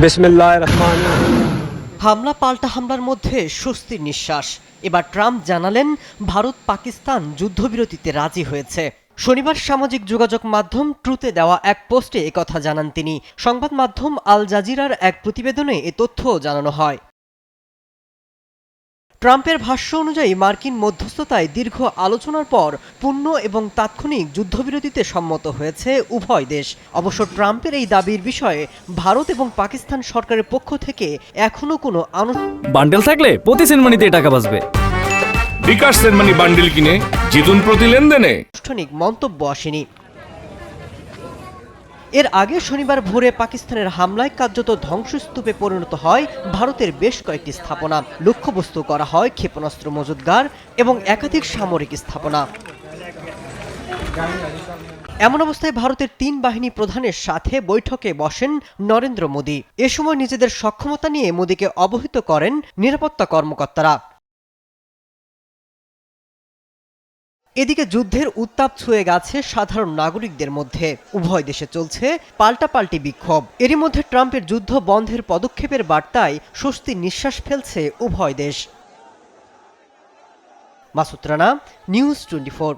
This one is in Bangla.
বিসমিল্লাহির রহমানির রহিম। হামলা পাল্টা হামলার মধ্যে স্বস্তির নিঃশ্বাস। এবার ট্রাম্প জানালেন ভারত পাকিস্তান যুদ্ধবিরতিতে রাজি হয়েছে। শনিবার সামাজিক যোগাযোগ মাধ্যম ট্রুতে দেওয়া এক পোস্টে একথা জানান তিনি। সংবাদ মাধ্যম আল জাজিরার এক প্রতিবেদনে এ তথ্য জানানো হয়। ট্রাম্পের ভাষ্য অনুযায়ী মার্কিন মধ্যস্থতায় দীর্ঘ আলোচনার পর পূর্ণ এবং তাৎক্ষণিক যুদ্ধবিরতিতে সম্মত হয়েছে উভয় দেশ। অবশ্য ট্রাম্পের এই দাবির বিষয়ে ভারত এবং পাকিস্তান সরকারের পক্ষ থেকে এখনও কোনো বান্ডেল থাকলে প্রতি সেনমানিতে টাকা বাঁচবে। বিকাশ সেনমানি বান্ডেল কিনে জিতুন প্রতি লেনদেনে। আনুষ্ঠানিক মন্তব্য আসেনি। এর আগে শনিবার ভোরে পাকিস্তানের হামলায় কার্যত ধ্বংসস্তূপে পরিণত হয় ভারতের বেশ কয়েকটি স্থাপনা। লক্ষ্যবস্তু করা হয় ক্ষেপণাস্ত্র মজুতগার এবং একাধিক সামরিক স্থাপনা। এমন অবস্থায় ভারতের ৩ বাহিনী প্রধানের সাথে বৈঠকে বসেন নরেন্দ্র মোদী। এ সময় নিজেদের সক্ষমতা নিয়ে মোদীকে অবহিত করেন নিরাপত্তা কর্মকর্তারা। এদিকে যুদ্ধের উত্তাপ ছুঁয়ে গেছে সাধারণ নাগরিকদের মধ্যে। উভয় দেশে চলছে পাল্টাপাল্টি বিক্ষোভ। এরই মধ্যে ট্রাম্পের যুদ্ধ বন্ধের পদক্ষেপের বার্তায় স্বস্তির নিঃশ্বাস ফেলছে উভয় দেশ। মাসুদ রানা, নিউজ 24।